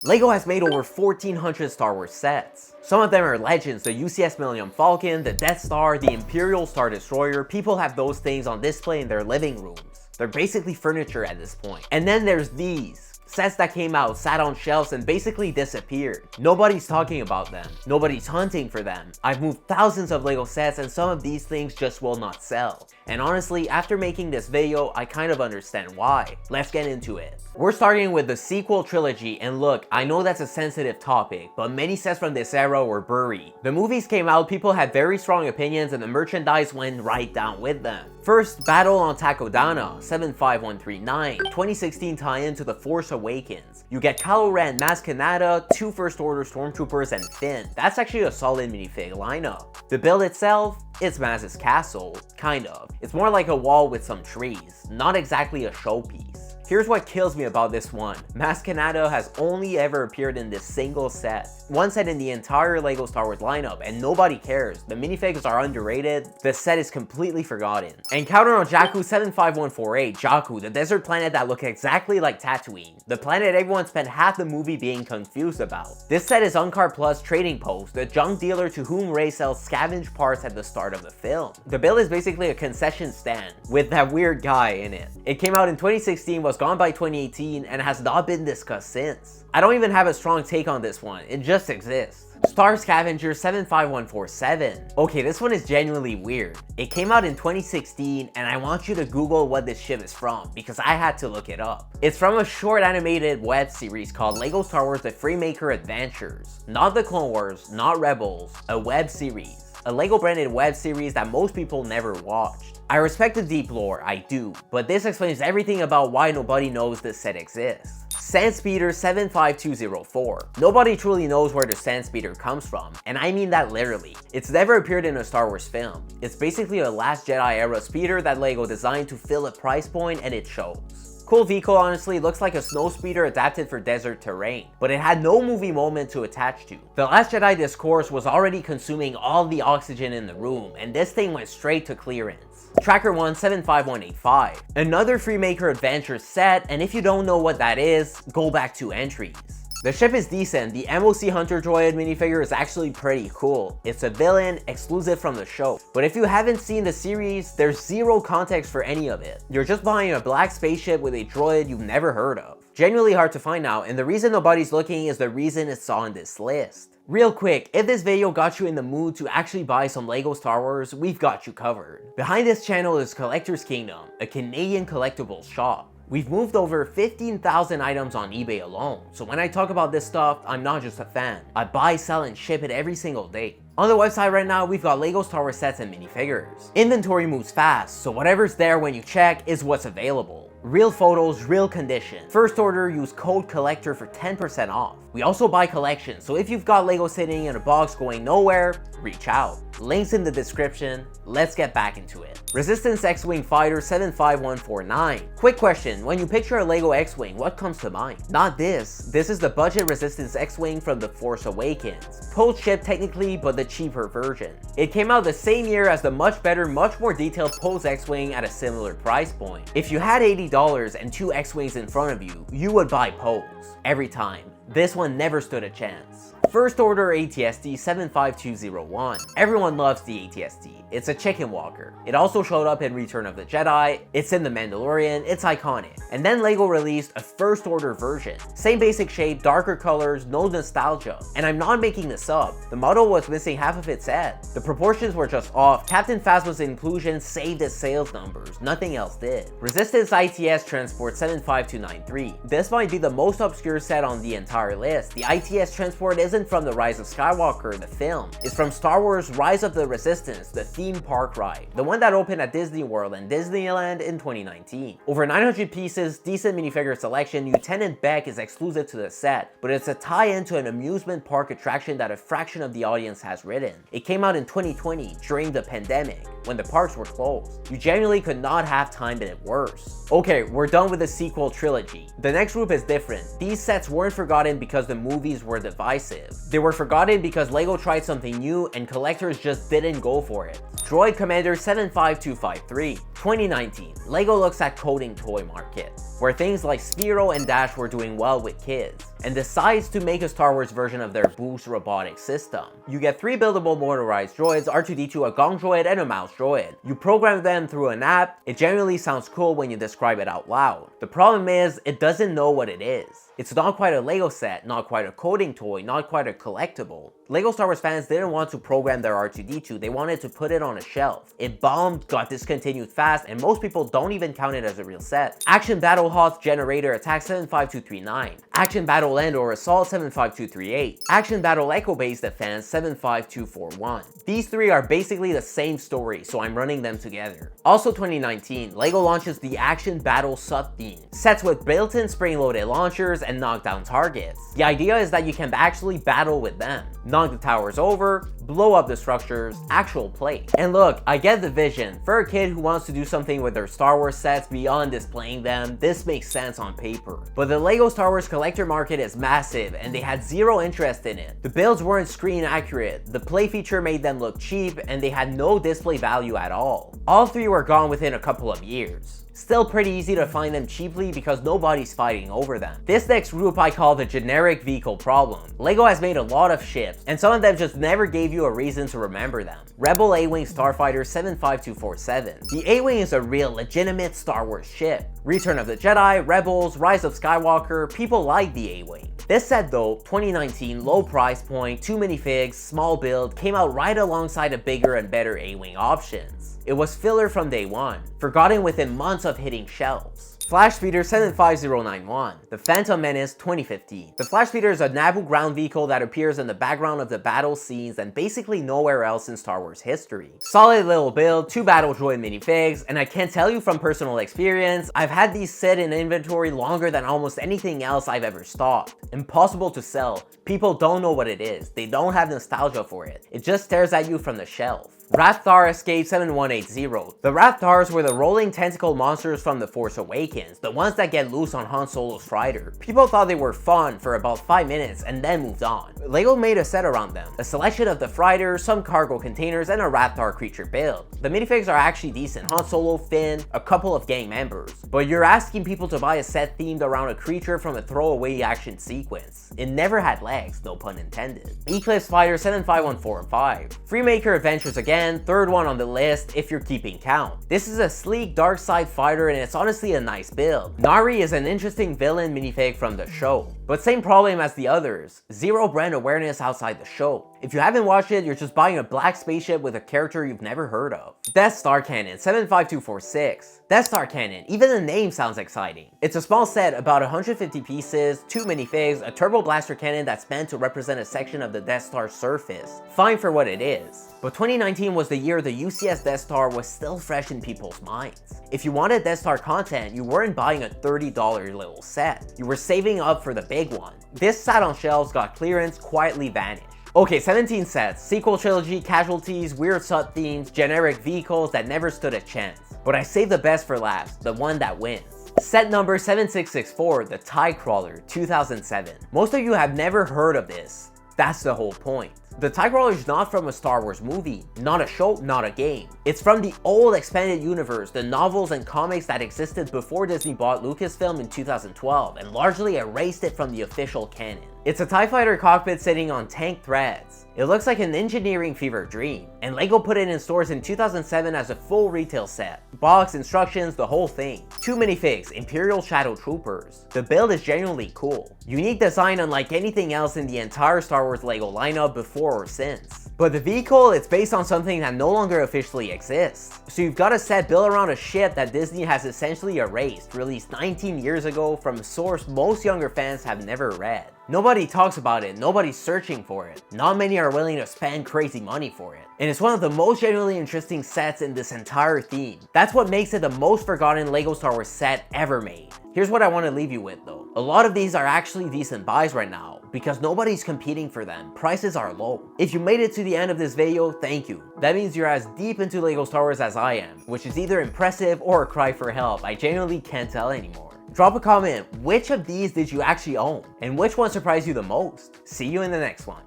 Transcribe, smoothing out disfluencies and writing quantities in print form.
LEGO has made over 1,400 Star Wars sets. Some of them are legends, the UCS Millennium Falcon, the Death Star, the Imperial Star Destroyer. People have those things on display in their living rooms. They're basically furniture at this point. And then there's these. Sets that came out, sat on shelves, and basically disappeared. Nobody's talking about them. Nobody's hunting for them. I've moved thousands of LEGO sets and some of these things just will not sell. And honestly, after making this video, I kind of understand why. Let's get into it. We're starting with the sequel trilogy, and look, I know that's a sensitive topic, but many sets from this era were buried. The movies came out, people had very strong opinions, and the merchandise went right down with them. First, Battle on Takodana, 75139, 2016 tie-in to The Force Awakens. You get Kylo Ren, Maz Kanata, 2 First Order Stormtroopers, and Finn. That's actually a solid minifig lineup. The build itself, it's Maz's castle, kind of. It's more like a wall with some trees, not exactly a showpiece. Here's what kills me about this one. Maz Kanata has only ever appeared in this single set. One set in the entire LEGO Star Wars lineup, and nobody cares. The minifigs are underrated, the set is completely forgotten. Encounter on Jakku 75148, Jakku, the desert planet that looks exactly like Tatooine. The planet everyone spent half the movie being confused about. This set is Unkar Plus Trading Post, the junk dealer to whom Rey sells scavenged parts at the start of the film. The build is basically a concession stand, with that weird guy in it. It came out in 2016, was gone by 2018, and has not been discussed since. I don't even have a strong take on this one, it just exists. StarScavenger 75147. Okay, this one is genuinely weird. It came out in 2016, and I want you to Google what this ship is from, because I had to look it up. It's from a short animated web series called LEGO Star Wars The Freemaker Adventures. Not the Clone Wars, not Rebels, a web series. A LEGO branded web series that most people never watched. I respect the deep lore, I do, but this explains everything about why nobody knows this set exists. Sandspeeder 75204. Nobody truly knows where the Sandspeeder comes from, and I mean that literally. It's never appeared in a Star Wars film. It's basically a Last Jedi era speeder that LEGO designed to fill a price point, and it shows. Cool vehicle, honestly, looks like a snow speeder adapted for desert terrain, but it had no movie moment to attach to. The Last Jedi discourse was already consuming all the oxygen in the room, and this thing went straight to clearance. Tracker 1 75185. Another Freemaker Adventure set, and if you don't know what that is, go back 2 entries. The ship is decent. The MOC Hunter Droid minifigure is actually pretty cool. It's a villain, exclusive from the show. But if you haven't seen the series, there's zero context for any of it. You're just buying a black spaceship with a droid you've never heard of. Genuinely hard to find now, and the reason nobody's looking is the reason it's on this list. Real quick, if this video got you in the mood to actually buy some LEGO Star Wars, we've got you covered. Behind this channel is Collector's Kingdom, a Canadian collectibles shop. We've moved over 15,000 items on eBay alone, so when I talk about this stuff, I'm not just a fan. I buy, sell, and ship it every single day. On the website right now, we've got LEGO Star Wars sets and minifigures. Inventory moves fast, so whatever's there when you check is what's available. Real photos, real condition. First order, use code collector for 10% off. We also buy collections, so if you've got LEGO sitting in a box going nowhere, reach out. Links in the description. Let's get back into it. Resistance X-Wing Fighter 75149. Quick question, when you picture a LEGO X-Wing, what comes to mind? Not this. This is the budget Resistance X-Wing from The Force Awakens. Post-ship technically, but the cheaper version. It came out the same year as the much better, much more detailed Post X-Wing at a similar price point. If you had $80 and 2 X-Wings in front of you, you would buy Pose. Every time. This one never stood a chance. First Order ATST 75201. Everyone loves the ATST. It's a chicken walker. It also showed up in Return of the Jedi, it's in The Mandalorian, it's iconic. And then LEGO released a First Order version. Same basic shape, darker colors, no nostalgia. And I'm not making this up. The model was missing half of its head. The proportions were just off. Captain Phasma's inclusion saved its sales numbers, nothing else did. Resistance ITS Transport 75293. This might be the most obscure set on the entire list. The ITS Transport isn't from The Rise of Skywalker, the film. It's from Star Wars Rise of the Resistance, the theme park ride. The one that opened at Disney World and Disneyland in 2019. Over 900 pieces, decent minifigure selection. Lieutenant Beck is exclusive to the set, but it's a tie-in to an amusement park attraction that a fraction of the audience has ridden. It came out in 2020 during the pandemic, when the parks were closed. You genuinely could not have timed it worse. Okay, we're done with the sequel trilogy. The next group is different. These sets weren't forgotten because the movies were divisive. They were forgotten because LEGO tried something new and collectors just didn't go for it. Droid Commander 75253. 2019, LEGO looks at coding toy market, where things like Spiro and Dash were doing well with kids, and decides to make a Star Wars version of their Boost robotic system. You get 3 buildable motorized droids, R2-D2, a Gong droid, and a mouse droid. You program them through an app. It generally sounds cool when you describe it out loud. The problem is, it doesn't know what it is. It's not quite a LEGO set, not quite a coding toy, not quite a collectible. LEGO Star Wars fans didn't want to program their R2-D2, they wanted to put it on a shelf. It bombed, got discontinued fast, and most people don't even count it as a real set. Action Battle Hoth Generator Attack 75239. Action Battle Land or Assault 75238. Action Battle Echo Base Defense 75241. These 3 are basically the same story, so I'm running them together. Also 2019, LEGO launches the Action Battle Subthemes, sets with built-in spring-loaded launchers and knockdown targets. The idea is that you can actually battle with them. Knock the towers over, blow up the structures, actual play. And look, I get the vision. For a kid who wants to do something with their Star Wars sets beyond displaying them, this makes sense on paper. But the LEGO Star Wars collector market is massive and they had zero interest in it. The builds weren't screen accurate, the play feature made them look cheap, and they had no display value at all. All 3 were gone within a couple of years. Still pretty easy to find them cheaply because nobody's fighting over them. This next group I call the generic vehicle problem. LEGO has made a lot of ships, and some of them just never gave you a reason to remember them. Rebel A-Wing Starfighter 75247. The A-Wing is a real legitimate Star Wars ship. Return of the Jedi, Rebels, Rise of Skywalker, people like the A-Wing. This set though, 2019, low price point, 2 minifigs, small build, came out right alongside a bigger and better A-Wing options. It was filler from day one, forgotten within months of hitting shelves. Flash Speeder 75091. The Phantom Menace 2015. The Flash Speeder is a Naboo ground vehicle that appears in the background of the battle scenes and basically nowhere else in Star Wars history. Solid little build, 2 battle droid minifigs, and I can tell you from personal experience, I've had these sit in inventory longer than almost anything else I've ever stocked. Impossible to sell. People don't know what it is. They don't have nostalgia for it. It just stares at you from the shelf. Rathtar Escape 7180. The Rathars were the rolling tentacle monsters from The Force Awakens, the ones that get loose on Han Solo's fighter. People thought they were fun for about 5 minutes and then moved on. LEGO made a set around them, a selection of the fighter, some cargo containers, and a Rathtar creature build. The minifigs are actually decent, Han Solo, Finn, a couple of gang members. But you're asking people to buy a set themed around a creature from a throwaway action sequence. It never had legs, no pun intended. Eclipse Fighter 75145. Freemaker Adventures again, 3rd one on the list if you're keeping count. This is a sleek dark side fighter and it's honestly a nice build. Nari is an interesting villain minifig from the show, but same problem as the others, zero brand awareness outside the show. If you haven't watched it, you're just buying a black spaceship with a character you've never heard of. Death Star Cannon 75246. Death Star Cannon, even the name sounds exciting. It's a small set, about 150 pieces, 2 minifigs, a turbo blaster cannon that's meant to represent a section of the Death Star's surface. Fine for what it is. But 2019 was the year the UCS Death Star was still fresh in people's minds. If you wanted Death Star content, you weren't buying a $30 little set. You were saving up for the big one. This sat on shelves, got clearance, quietly vanished. Okay, 17 sets, sequel trilogy, casualties, weird sub-themes, generic vehicles that never stood a chance. But I saved the best for last, the one that wins. Set number 7664, the TIE Crawler 2007. Most of you have never heard of this. That's the whole point. The TIE Crawler is not from a Star Wars movie, not a show, not a game. It's from the old expanded universe, the novels and comics that existed before Disney bought Lucasfilm in 2012 and largely erased it from the official canon. It's a TIE Fighter cockpit sitting on tank threads. It looks like an engineering fever dream, and LEGO put it in stores in 2007 as a full retail set. Box, instructions, the whole thing. 2 minifigs, Imperial Shadow Troopers. The build is genuinely cool. Unique design unlike anything else in the entire Star Wars LEGO lineup before or since. But the vehicle, it's based on something that no longer officially exists. So you've got a set built around a ship that Disney has essentially erased, released 19 years ago from a source most younger fans have never read. Nobody talks about it, nobody's searching for it. Not many are willing to spend crazy money for it. And it's one of the most genuinely interesting sets in this entire theme. That's what makes it the most forgotten LEGO Star Wars set ever made. Here's what I want to leave you with though. A lot of these are actually decent buys right now because nobody's competing for them. Prices are low. If you made it to the end of this video, thank you. That means you're as deep into LEGO Star Wars as I am, which is either impressive or a cry for help. I genuinely can't tell anymore. Drop a comment, which of these did you actually own? And which one surprised you the most? See you in the next one.